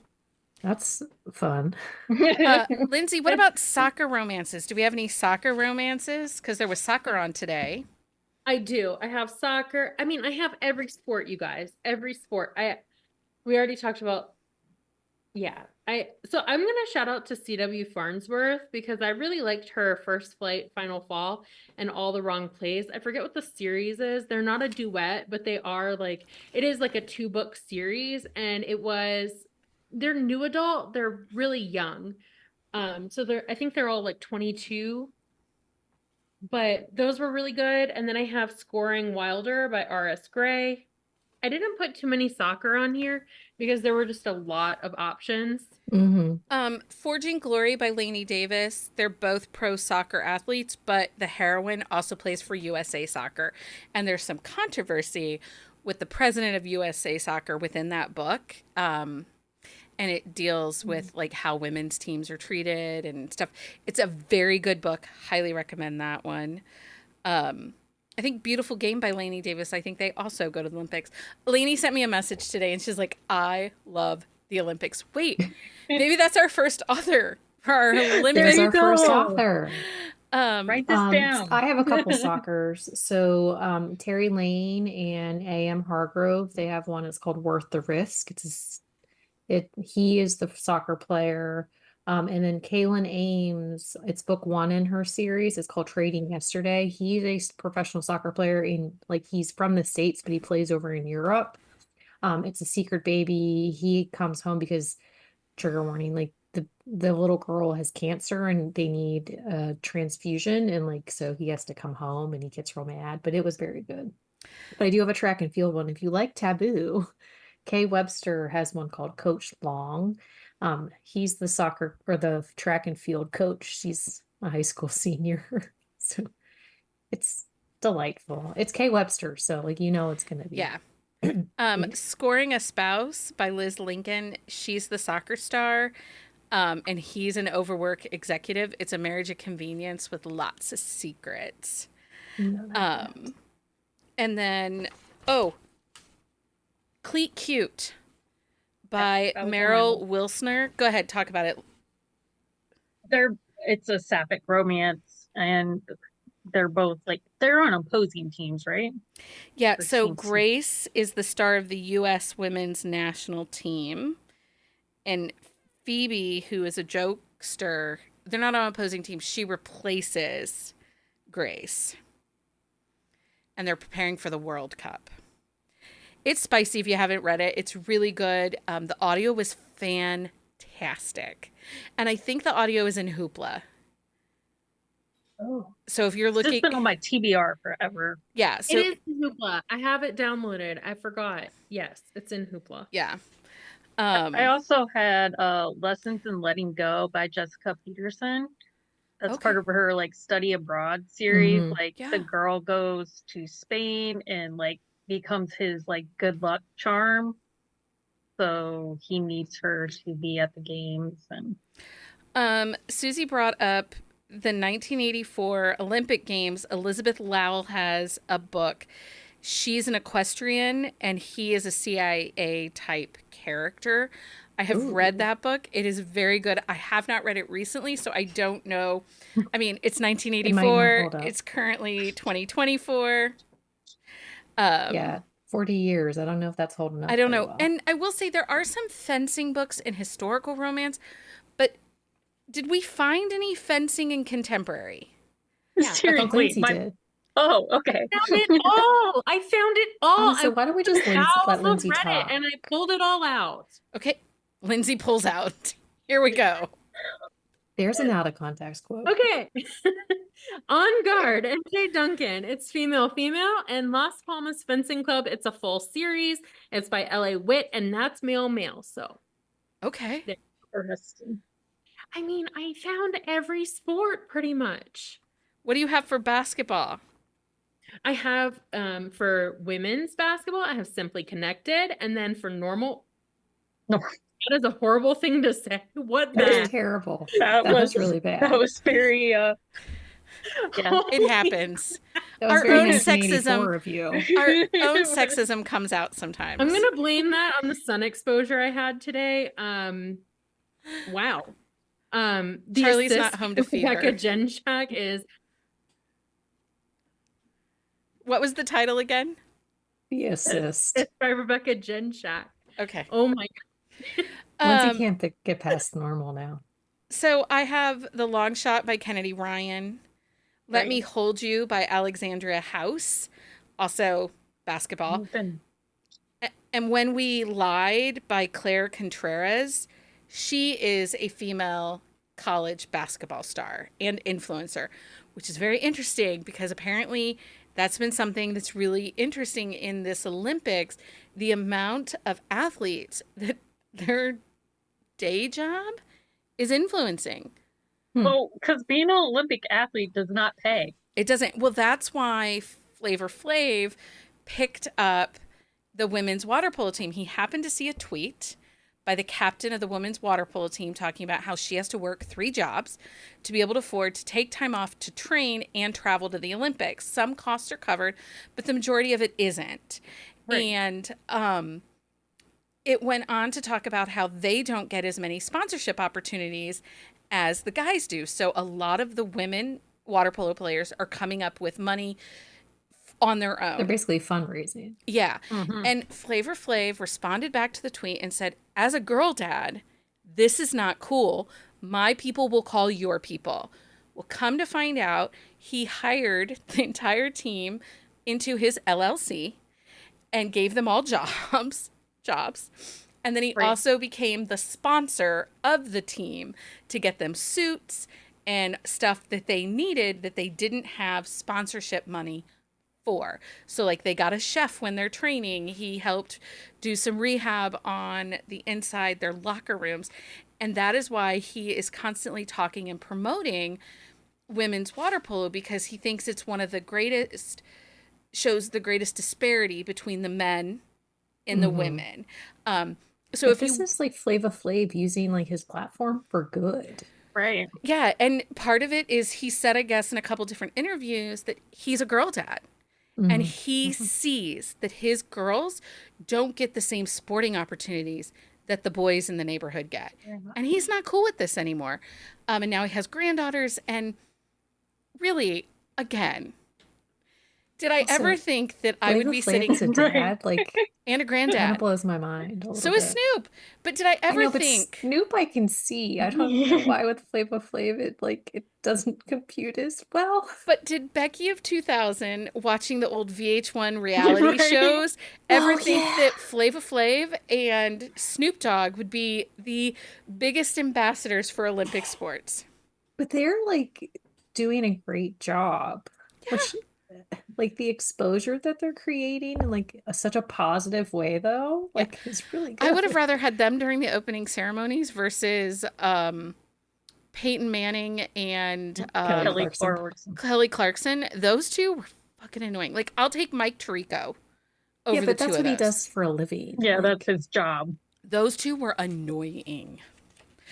B: That's fun.
A: Lindsay, what about soccer romances? Do we have any soccer romances? Because there was soccer on today.
D: I do. I have soccer. I mean, I have every sport, you guys. Every sport. We already talked about. Yeah. I'm gonna shout out to CW Farnsworth because I really liked her First Flight, Final Fall, and All the Wrong Plays. I forget what the series is. They're not a duet, but they are like it is like a 2-book series, and they're new adult. They're really young. So I think they're all like 22, but those were really good. And then I have Scoring Wilder by R.S. Gray. I didn't put too many soccer on here because there were just a lot of options.
A: Forging Glory by Lainey Davis. They're both pro soccer athletes, but the heroine also plays for USA Soccer. And there's some controversy with the president of USA Soccer within that book. And it deals with like how women's teams are treated and stuff. It's a very good book. Highly recommend that one. I think Beautiful Game by Lainey Davis. I think they also go to the Olympics. Lainey sent me a message today and she's like, I love the Olympics. Wait, maybe that's our first author for our Olympics.
B: There's our
C: go.
B: first author.
C: Write this down.
B: I have a couple soccers. So Terry Lane and A.M. Hargrove, they have one. It's called Worth the Risk. He is the soccer player. And then Kaylin Ames, it's book 1 in her series. It's called Trading Yesterday. He's a professional soccer player he's from the States, but he plays over in Europe. It's a secret baby. He comes home because, trigger warning, like the little girl has cancer and they need a transfusion. And like, so he has to come home and he gets real mad, but it was very good. But I do have a track and field one. If you like Taboo, Kay Webster has one called Coach Long. He's the soccer or the track and field coach. She's a high school senior. So it's delightful. It's Kay Webster. So like, it's going to be.
A: Yeah. Scoring a Spouse by Liz Lincoln. She's the soccer star. And he's an overwork executive. It's a marriage of convenience with lots of secrets. And then, Cleat Cute by Meryl Wilsner. Go ahead, talk about it.
C: It's a sapphic romance, and they're both they're on opposing teams, right?
A: Yeah, so Grace is the star of the U.S. women's national team, and Phoebe, who is a jokester, they're not on opposing teams. She replaces Grace, and they're preparing for the World Cup. It's spicy if you haven't read it. It's really good. The audio was fantastic. And I think the audio is in Hoopla.
C: Oh.
A: So if you're looking...
C: It's been on my TBR forever.
A: Yeah. So...
D: It is in Hoopla. I have it downloaded. I forgot. Yes, it's in Hoopla.
A: Yeah.
C: I also had Lessons in Letting Go by Jessica Peterson. That's part of her study abroad series. The girl goes to Spain and becomes his good luck charm, so he needs her to be at the games. And
A: Susie brought up the 1984 Olympic Games. Elizabeth Lowell has a book. She's an equestrian and he is a CIA type character. I have read that book. It is very good. I have not read it recently, so I don't know. I mean, it's 1984. It's currently 2024.
B: Yeah, 40 years. I don't know if that's holding up.
A: I don't know.
B: Well.
A: And I will say there are some fencing books in historical romance, but did we find any fencing in contemporary?
B: Yeah,
C: seriously,
B: did.
C: Oh, okay.
D: I found it all. I found it all.
B: So why don't we just let Lindsay talk?
D: And I pulled it all out.
A: Okay, Lindsay pulls out. Here we go.
B: There's an out of context quote.
D: Okay. On Guard, MJ Duncan. It's female, and Las Palmas Fencing Club. It's a full series. It's by L.A. Witt, and that's male. So,
A: okay.
C: Interesting.
D: I mean, I found every sport pretty much.
A: What do you have for basketball?
D: I have for women's basketball, I have Simply Connected, and then for normal.
C: No.
D: That is a horrible thing to say. What
B: That's terrible. That was really bad.
C: That was very yeah,
A: it happens.
B: Our own sexism of you.
A: Our own sexism comes out sometimes.
D: I'm gonna blame that on the sun exposure I had today. Wow. The
A: Charlie's
D: assist
A: not home to feed
D: Rebecca
A: her.
D: Jenshak is
A: What was the title again?
B: The assist.
D: it's by Rebecca Jenshak.
A: Okay.
D: Oh my
B: Lindsay
A: Um,
B: can't get past normal now.
A: so I have The Long Shot by Kennedy Ryan. Let
D: Right.
A: Me Hold You by Alexandria House. Also basketball.
C: Then
A: And When We Lied by Claire Contreras. She is a female college basketball star and influencer, which is very interesting because apparently that's been something that's really interesting in this Olympics. The amount of athletes that their day job is influencing.
C: well, because being an Olympic athlete does not pay.
A: It doesn't. Well, that's why Flavor Flav picked up the women's water polo team. He happened to see a tweet by the captain of the women's water polo team talking about how she has to work 3 jobs to be able to afford to take time off to train and travel to the Olympics. Some costs are covered, but the majority of it isn't.
C: Right.
A: And it went on to talk about how they don't get as many sponsorship opportunities as the guys do. So a lot of the women water polo players are coming up with money on their own.
B: They're basically fundraising.
A: Yeah.
C: Mhm.
A: And Flavor Flav responded back to the tweet and said, as a girl dad, this is not cool. My people will call your people. Well, come to find out, he hired the entire team into his LLC and gave them all jobs. And then he
C: Right.
A: also became the sponsor of the team to get them suits and stuff that they needed that they didn't have sponsorship money for. So like they got a chef when they're training. He helped do some rehab on the inside their locker rooms. And that is why he is constantly talking and promoting women's water polo, because he thinks it's one of the greatest, shows the greatest disparity between the men and the
B: Mhm.
A: women. So
B: But
A: if
B: this
A: you,
B: is like Flava Flav using like his platform for good.
C: Right.
A: yeah, and part of it is he said, I guess, in a couple different interviews that he's a girl dad. And
B: Mhm.
A: he sees that his girls don't get the same sporting opportunities that the boys in the neighborhood get. And he's not cool with this anymore. And now he has granddaughters. And really, again, did I
B: Also,
A: ever think that I would
B: Flava
A: be
B: Flav
A: sitting
B: as a
C: Right.
B: dad, like,
A: and a
B: kind of
A: granddad?
B: blows my mind a little
A: So is
B: bit.
A: Snoop. But did I
B: I
A: ever
B: know, but
A: think,
B: Snoop I can see. I don't know why with Flava Flav it doesn't compute as well.
A: but did Becky of 2000, watching the old VH1 reality
C: Right.
A: shows, ever
B: Oh,
A: think
B: yeah.
A: that Flava Flav and Snoop Dogg would be the biggest ambassadors for Olympic sports?
B: But they're like doing a great job. Which like the exposure that they're creating in like such a positive way though,
A: Yeah.
B: like it's really
A: I would have
B: good.
A: rather had them during the opening ceremonies versus Peyton Manning and
B: Kelly
C: Kelly
B: Clarkson.
C: Clarkson.
A: Kelly Clarkson. Those two were fucking annoying. Like, I'll take Mike Tirico over
B: Yeah,
A: the
B: but
A: two
B: that's
A: of
B: what he
A: those.
B: does for a living.
C: Yeah,
B: Like,
C: that's his job.
A: Those two were annoying.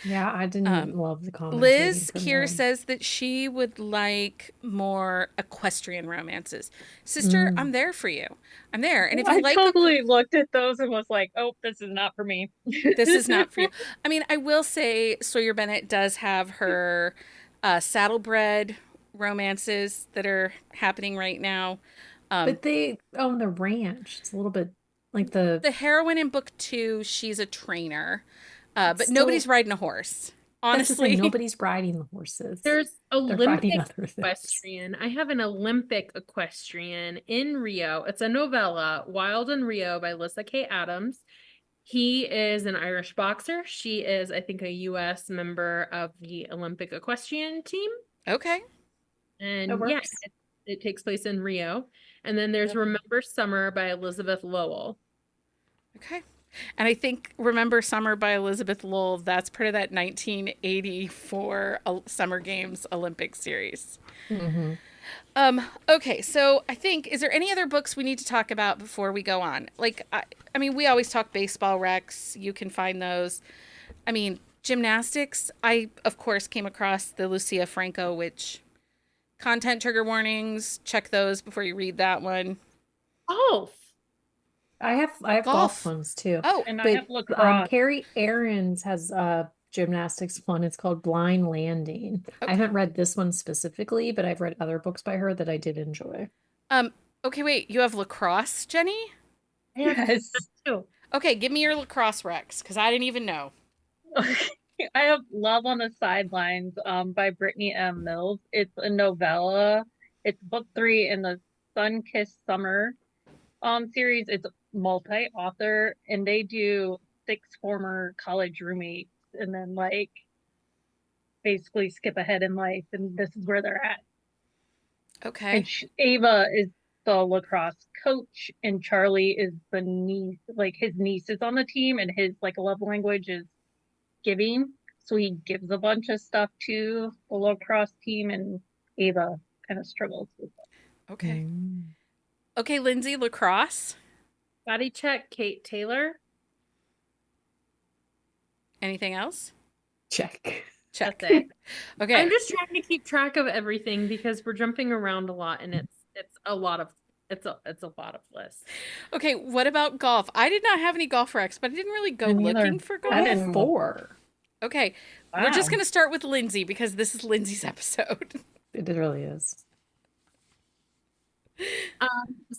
B: yeah, I didn't love the commentating
A: Liz
B: from
A: here
B: them.
A: says that she would like more equestrian romances. Sister, I'm there for you. I'm there. And if you
C: I
A: like
C: totally looked at those and was like, oh, this is not for me.
A: this is not for you. I mean, I will say Sawyer Bennett does have her saddlebred romances that are happening right now.
B: But they own the ranch. It's a little bit like the
A: The heroine in book 2, she's a trainer, but
B: still
A: nobody's riding a horse.
B: that's to say
A: Honestly,
B: nobody's riding the horses.
D: There's
B: They're riding
D: Olympic
B: other things.
D: equestrian. I have an Olympic equestrian in Rio. It's a novella, Wild in Rio by Lissa K. Adams. He is an Irish boxer. She is, I think, a US member of the Olympic equestrian team.
A: okay.
D: And
B: That
D: yeah,
B: works.
D: it takes place in Rio. And then there's
C: Yep.
D: Remember Summer by Elizabeth Lowell.
A: Okay. And I think Remember Summer by Elizabeth Lowell, that's part of that 1984 Summer Games Olympic series.
B: Mhm.
A: Okay, so I think, is there any other books we need to talk about before we go on? Like, I mean, we always talk baseball recs. You can find those. I mean, gymnastics, I, of course, came across the Lucia Franco, which content trigger warnings, check those before you read that one.
D: Oh,
B: I have golf
A: Golf.
B: ones too.
A: Oh,
C: And I
B: But
C: have lacrosse.
B: Carrie Aarons has gymnastics one. It's called Blind Landing. I
A: Okay.
B: haven't read this one specifically, but I've read other books by her that I did enjoy.
A: Okay, wait, you have lacrosse, Jenny?
D: I have
C: Yes.
D: two.
A: Okay, give me your lacrosse Rex, because I didn't even know.
C: I have Love on the Sidelines by Brittany M. Mills. It's a novella. It's book 3 in the Sun-Kissed Summer series. It's multi-author, and they do 6 former college roommates and then like basically skip ahead in life, and this is where they're at.
A: Okay.
C: And Ava is the lacrosse coach, and Charlie is the niece. Like his niece is on the team, and his like love language is giving. So he gives a bunch of stuff to the lacrosse team, and Ava kind of struggles with it.
A: Okay.
B: Mm.
A: Okay, Lindsay, lacrosse.
D: Body check, Kate Taylor.
A: Anything else?
B: Check.
A: Check.
D: That's it.
A: Okay.
D: I'm just trying to keep track of everything because we're jumping around a lot, and it's a lot of lists.
A: Okay, what about golf? I did not have any golf Rex, but I didn't really go
C: Me neither.
A: looking for
B: I
A: golf.
C: didn't
B: have
C: look.
B: 4.
A: Okay, we're just
C: Wow.
A: going to start with Lindsay because this is Lindsay's episode.
B: It really is.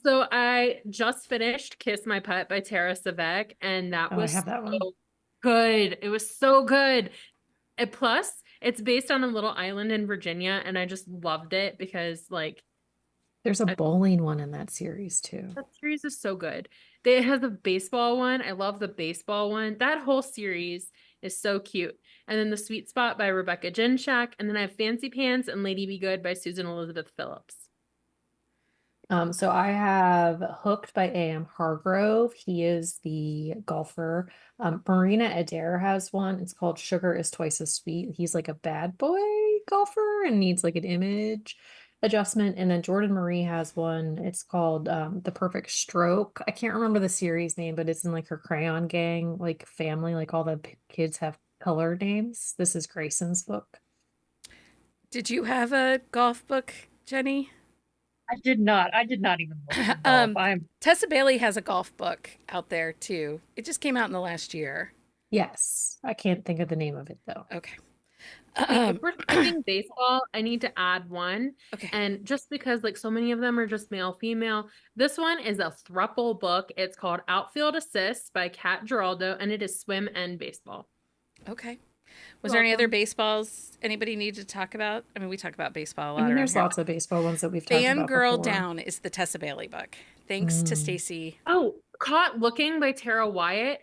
D: So I just finished Kiss My Putt by Tara Savek, and that
B: Oh, I
D: was
B: have that one.
D: so good. It was so good. And plus, it's based on a little island in Virginia, and I just loved it because like
B: There's a
D: I-
B: bowling one in that series too.
D: that series is so good. It has a baseball one. I love the baseball one. That whole series is so cute. And then The Sweet Spot by Rebecca Jinshak, and then I have Fancy Pants and Lady Be Good by Susan Elizabeth Phillips.
B: So I have Hooked by A.M. Hargrove. He is the golfer. Marina Adair has one. It's called Sugar is Twice as Sweet. He's like a bad boy golfer and needs like an image adjustment. And then Jordan Marie has one. It's called The Perfect Stroke. I can't remember the series name, but it's in like her Crayon Gang, like family, like all the kids have color names. This is Grayson's book.
A: Did you have a golf book, Jenny?
C: I did not. I did not even look at
A: Um,
C: golf. I'm
A: Tessa Bailey has a golf book out there too. It just came out in the last year.
B: Yes, I can't think of the name of it though.
A: Okay.
D: If we're talking baseball, I need to add one.
A: Okay.
D: And just because like so many of them are just male, female, this one is a thruple book. It's called Outfield Assists by Kat Giraldo, and it is swim and baseball.
A: Okay. Was there any other
D: Welcome.
A: baseballs anybody needed to talk about? I mean, we talk about baseball a lot
B: I mean,
A: around
B: there's
A: here.
B: lots of baseball ones that we've talked about
A: Fangirl
B: before.
A: Down is the Tessa Bailey book. Thanks to
B: Mm.
A: Stacy.
D: Oh, Caught Looking by Tara Wyatt.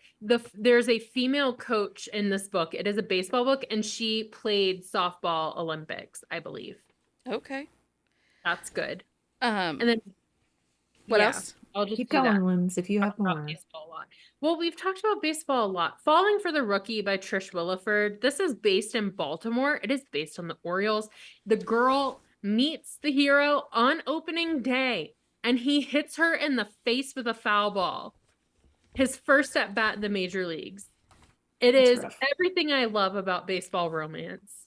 D: There's a female coach in this book. It is a baseball book, and she played softball Olympics, I believe.
A: Okay.
D: That's good.
A: And
D: And then
A: what
D: yeah,
A: else?
D: I'll just
B: Keep
D: do that.
B: going, Linz, if you have
D: Talk about
B: more.
D: baseball a lot. Well, we've talked about baseball a lot. Falling for the Rookie by Trish Williford. This is based in Baltimore. It is based on the Orioles. The girl meets the hero on opening day, and he hits her in the face with a foul ball. His first at bat in the major leagues. It
B: That's
D: is
B: rough.
D: everything I love about baseball romance.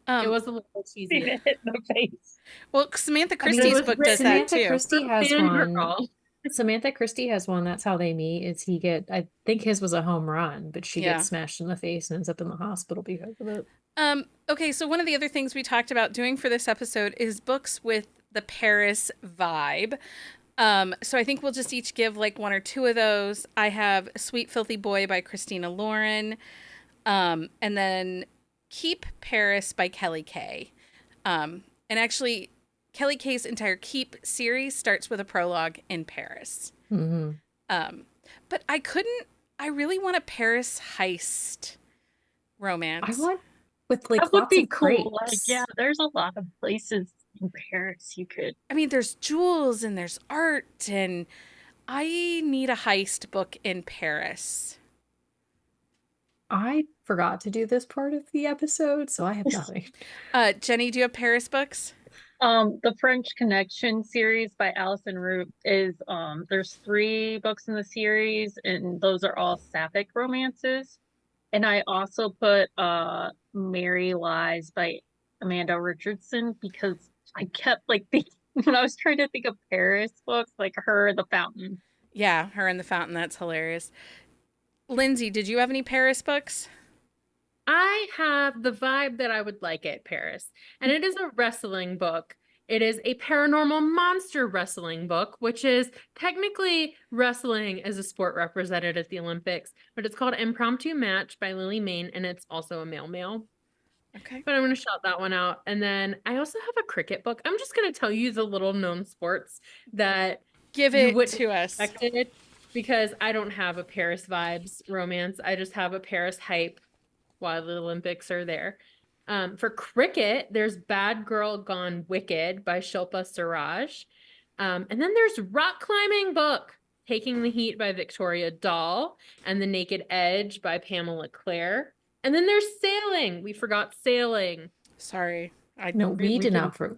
D: It was a little cheesy.
C: hit in the face.
A: Well, Samantha
B: I mean,
A: Christie's
D: was
A: book
D: written-
A: does that
B: Samantha
A: too.
B: Christie has one.
D: Fangirl.
B: Samantha Christie has one. That's how they meet. I think his was a home run, but she
A: Yeah.
B: gets smashed in the face and ends up in the hospital because of it.
A: Okay, so one of the other things we talked about doing for this episode is books with the Paris vibe. So I think we'll just each give like 1 or 2 of those. I have Sweet Filthy Boy by Christina Lauren. And then Keep Paris by Kelly Kay. And actually, Kelly Kay's entire Keep series starts with a prologue in Paris.
B: Hmm.
A: But I really want a Paris heist romance.
B: I want with like
C: That would
B: lots
C: be
B: of
C: cool. Like,
B: crepes.
C: yeah, there's a lot of places in Paris you could.
A: I mean, there's jewels and there's art, and I need a heist book in Paris.
B: I forgot to do this part of the episode, so I have nothing.
A: Jenny, do you have Paris books?
C: The French Connection series by Alison Root is there's 3 books in the series, and those are all sapphic romances. And I also put Mary Lies by Amanda Richardson because I kept like thinking when I was trying to think of Paris books, like Her, The Fountain.
A: Yeah, Her and the Fountain. That's hilarious. Lindsay, did you have any Paris books?
D: I have the vibe that I would like it, Paris. And it is a wrestling book. It is a paranormal monster wrestling book, which is technically wrestling as a sport represented at the Olympics, but it's called Impromptu Match by Lily Main, and it's also a male.
A: Okay.
D: But I'm going to shout that one out. And then I also have a cricket book. I'm just going to tell you the little known sports that
A: Give
D: you
A: it
D: wouldn't
A: to us.
D: expect it, because I don't have a Paris vibes romance. I just have a Paris hype while the Olympics are there. For cricket, there's Bad Girl Gone Wicked by Shilpa Siraj. And then there's rock climbing book, Taking the Heat by Victoria Dahl, and The Naked Edge by Pamela Clare. And then there's sailing. We forgot sailing.
A: Sorry.
B: No,
C: we
B: you did not
C: no.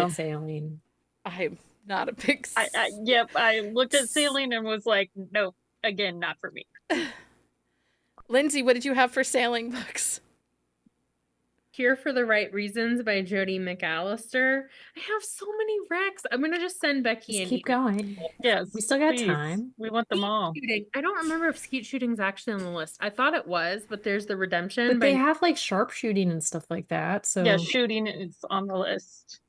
B: forget sailing.
A: I'm not a big
C: Yep, I looked at sailing and was like, nope, again, not for me.
A: Lindsay, what did you have for sailing books?
D: Here for the Right Reasons by Jodi McAllister. I have so many recs. I'm gonna just send Becky
B: Just
D: an
B: keep
D: email.
B: going.
C: Yes,
B: We still got
C: please.
B: time.
C: We want them all.
D: Skeet shooting. I don't remember if skeet shooting's actually on the list. I thought it was, but there's the Redemption
B: But
D: by
B: they have like sharpshooting and stuff like that. So
C: Yeah, shooting is on the list.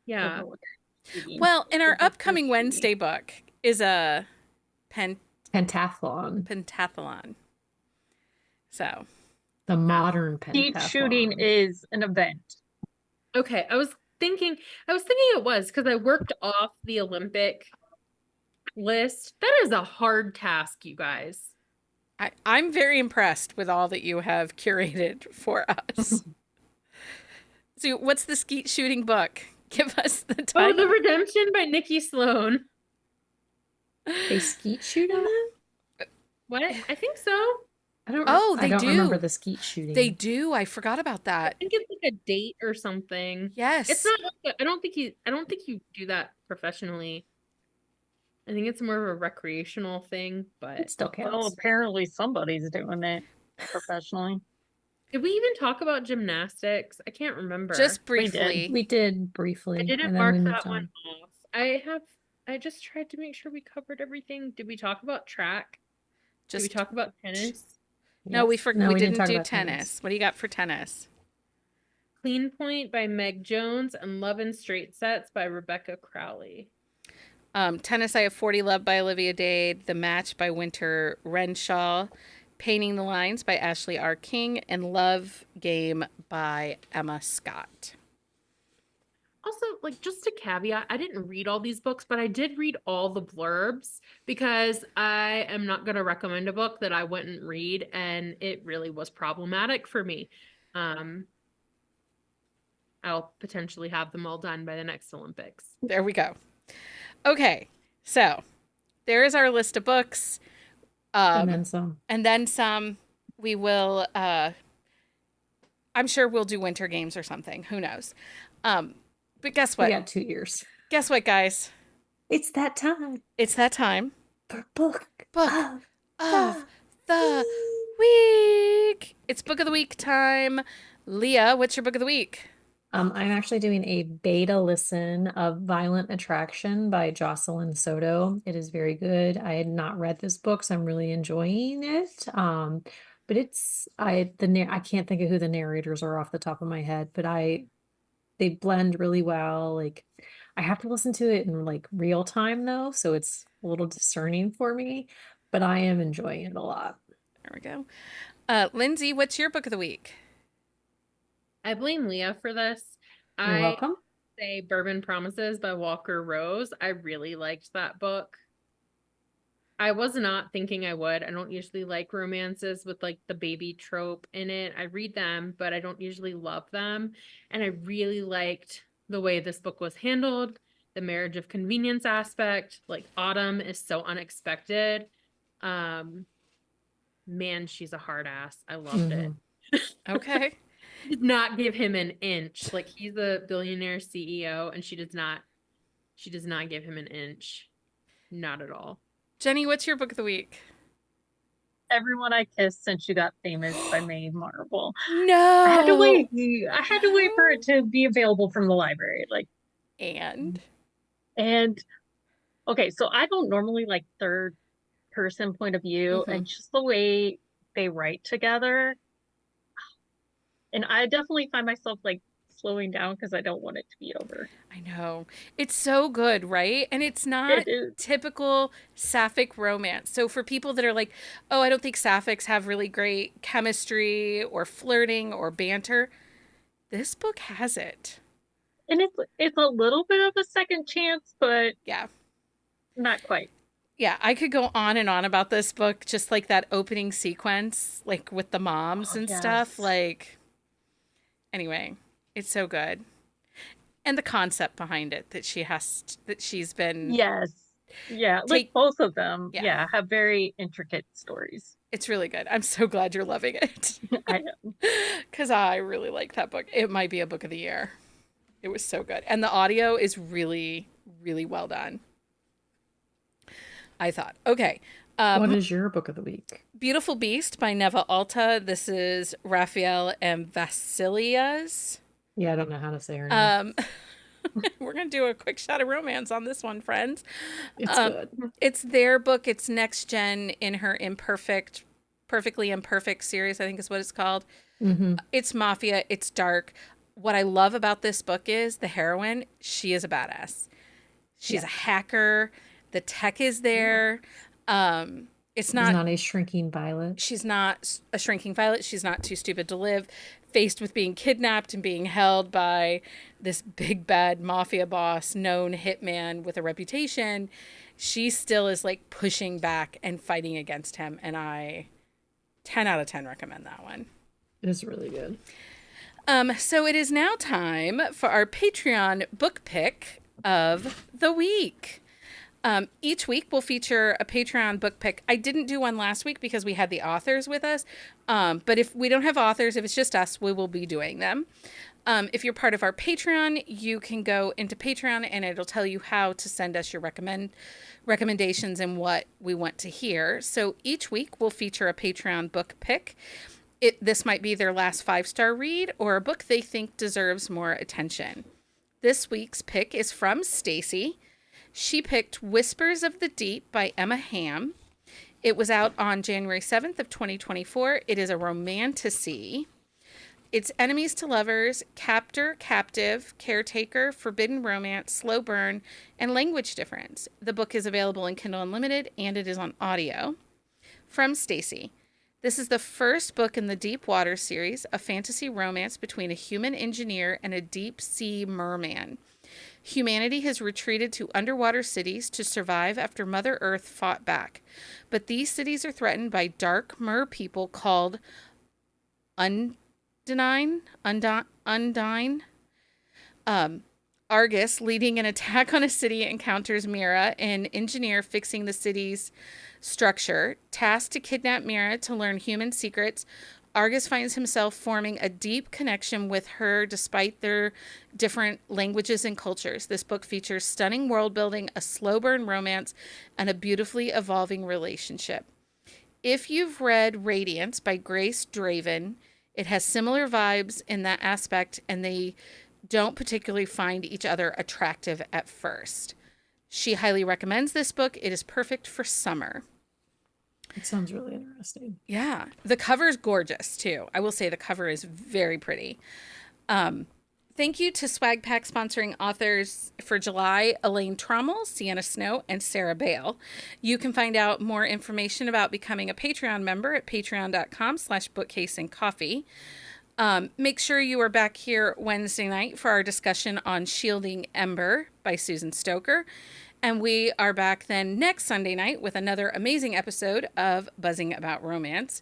D: yeah.
C: Shooting.
A: Well, in our
C: Redemption
A: upcoming
C: shooting.
A: Wednesday book is a
B: pentathlon,
A: pentathlon. So,
B: the modern
C: Skeet shooting
B: pentathlon.
C: is an event.
D: Okay, I was thinking it was because I worked off the Olympic list. That is a hard task, you guys.
A: I'm very impressed with all that you have curated for us. So, what's the skeet shooting book? Give us the
D: Oh,
A: title.
D: The Redemption by Nikki Sloan.
B: They skeet shoot in that?
D: What? I think so.
B: I don't.
A: Oh,
B: I
A: they
B: don't
A: do.
B: remember the skeet shooting.
A: They do. I forgot about
D: I
A: that.
D: think it's like a date or something.
A: Yes.
D: It's not like I don't think you do that professionally. I think it's more of a recreational thing, but
B: It still
C: Well,
B: counts.
C: apparently somebody's doing it professionally.
D: did we even talk about gymnastics? I can't remember.
A: Just
C: We did.
A: briefly.
B: We did briefly,
D: I didn't
B: and then
D: mark
B: we moved
D: that one
B: on.
D: off. I just tried to make sure we covered everything. Did we talk about track? Did we
A: Just
D: talk about tennis?
A: no, we didn't
B: talk
A: do
B: about
A: tennis. What do you got for tennis?
D: Clean Point by Meg Jones and Love in Straight Sets by Rebecca Crowley.
A: Tennis, I have 40 Love by Olivia Dade, The Match by Winter Renshaw, Painting the Lines by Ashley R. King, and Love Game by Emma Scott.
D: Also, like, just a caveat, I didn't read all these books, but I did read all the blurbs because I am not going to recommend a book that I wouldn't read, and it really was problematic for me. I'll potentially have them all done by the next Olympics.
A: There we go. Okay, so there is our list of books.
B: And then some.
A: And then some. We will, I'm sure we'll do winter games or something. Who knows? But guess what?
B: We got 2 years.
A: Guess what, guys?
B: It's that time
A: It's that time.
B: for book
A: of the week. It's book of the week time. Leah, what's your book of the week?
B: I'm actually doing a beta listen of Violent Attraction by Jocelyn Soto. It is very good. I had not read this book, so I'm really enjoying it. But I can't think of who the narrators are off the top of my head, but they blend really well. Like, I have to listen to it in like real time though, so it's a little discerning for me, but I am enjoying it a lot.
A: There we go. Lindsay, what's your book of the week?
D: I blame Leah for this.
B: You're welcome.
D: Say Bourbon Promises by Walker Rose. I really liked that book. I was not thinking I would. I don't usually like romances with like the baby trope in it. I read them, but I don't usually love them. And I really liked the way this book was handled, the marriage of convenience aspect. Like, Autumn is so unexpected. Man, she's a hard ass. I loved it.
A: Okay.
D: Did not give him an inch. Like, he's a billionaire CEO, and she does not give him an inch. Not at all.
A: Jenny, what's your book of the week?
C: Everyone I Kissed Since You Got Famous by Mae Marvel.
A: No.
C: I had to wait for it to be available from the library. Like,
A: And
C: okay, so I don't normally like third person point of view, and just the way they write together, And I definitely find myself like slowing down because I don't want it to be over.
A: I know. It's so good, right? And it's not
C: It is.
A: typical sapphic romance. So for people that are like, oh, I don't think sapphics have really great chemistry or flirting or banter, this book has it.
C: And it's a little bit of a second chance, but
A: Yeah.
C: not quite.
A: Yeah, I could go on and on about this book, just like that opening sequence, like with the moms
C: Oh,
A: and stuff.
C: yes.
A: Like, anyway, it's so good. And the concept behind it that that she's been
C: Yes. Yeah, like
A: take,
C: both of them,
A: Yeah.
C: yeah, have very intricate stories.
A: it's really good. I'm so glad you're loving it.
C: I am.
A: Because I really like that book. It might be a book of the year. It was so good. And the audio is really, really well done, I thought. Okay.
B: What is your book of the week?
A: Beautiful Beast by Neva Alta. This is Raphael and Vasilia's.
B: Yeah, I don't know how to say her name.
A: We're going to do a quick shot of romance on this one, friends.
B: It's good.
A: It's their book. It's next gen in her perfectly imperfect series, I think is what it's called.
B: Mm-hmm.
A: It's mafia. It's dark. What I love about this book is the heroine, she is a badass. She's a hacker. The tech is there. It's not
B: a shrinking violet.
A: She's not a shrinking violet. She's not too stupid to live. Faced with being kidnapped and being held by this big bad mafia boss, known hitman with a reputation, she still is like pushing back and fighting against him. And I 10 out of 10 recommend that one.
B: It is really good.
A: So it is now time for our Patreon book pick of the week. Each week we'll feature a Patreon book pick. I didn't do one last week because we had the authors with us. But if we don't have authors, if it's just us, we will be doing them. If you're part of our Patreon, you can go into Patreon and it'll tell you how to send us your recommendations and what we want to hear. So each week we'll feature a Patreon book pick. This might be their last 5-star read or a book they think deserves more attention. This week's pick is from Stacy. She picked Whispers of the Deep by Emma Hamm. It was out on January 7th of 2024. It is a romantasy. It's enemies to lovers, captor, captive, caretaker, forbidden romance, slow burn, and language difference. The book is available in Kindle Unlimited and it is on audio. From Stacy. This is the first book in the Deep Water series, a fantasy romance between a human engineer and a deep sea merman. Humanity has retreated to underwater cities to survive after Mother Earth fought back. But these cities are threatened by dark mer people called Undine. Argus, leading an attack on a city, encounters Mira, an engineer fixing the city's structure. Tasked to kidnap Mira to learn human secrets, Argus finds himself forming a deep connection with her despite their different languages and cultures. This book features stunning world building, a slow burn romance, and a beautifully evolving relationship. If you've read Radiance by Grace Draven, it has similar vibes in that aspect, and they don't particularly find each other attractive at first. She highly recommends this book. It is perfect for summer.
B: It sounds really interesting.
A: Yeah. The cover is gorgeous, too. I will say the cover is very pretty. Thank you to Swag Pack sponsoring authors for July, Elaine Trommel, Sienna Snow, and Sarah Bale. You can find out more information about becoming a Patreon member at patreon.com/bookcaseandcoffee. Make sure you are back here Wednesday night for our discussion on Shielding Ember by Susan Stoker. And we are back then next Sunday night with another amazing episode of Buzzing About Romance.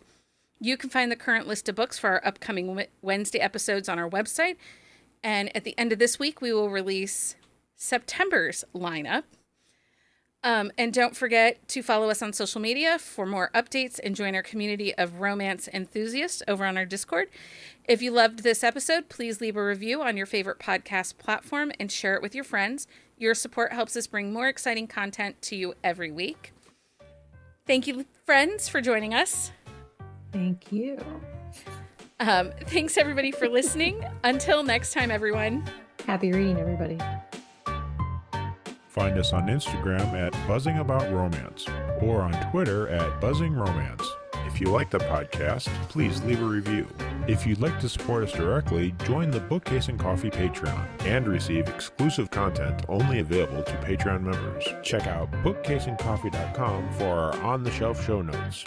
A: You can find the current list of books for our upcoming Wednesday episodes on our website. And at the end of this week, we will release September's lineup. And don't forget to follow us on social media for more updates and join our community of romance enthusiasts over on our Discord. If you loved this episode, please leave a review on your favorite podcast platform and share it with your friends. Your support helps us bring more exciting content to you every week. Thank you, friends, for joining us.
B: Thank you.
A: Thanks, everybody, for listening. Until next time, everyone.
B: Happy reading, everybody.
E: Find us on Instagram at Buzzing About Romance or on Twitter at Buzzing Romance. If If you like the podcast, please leave a review. If you'd like to support us directly, join the Bookcase and Coffee Patreon and receive exclusive content only available to Patreon members. Check out bookcaseandcoffee.com for our on-the-shelf show notes.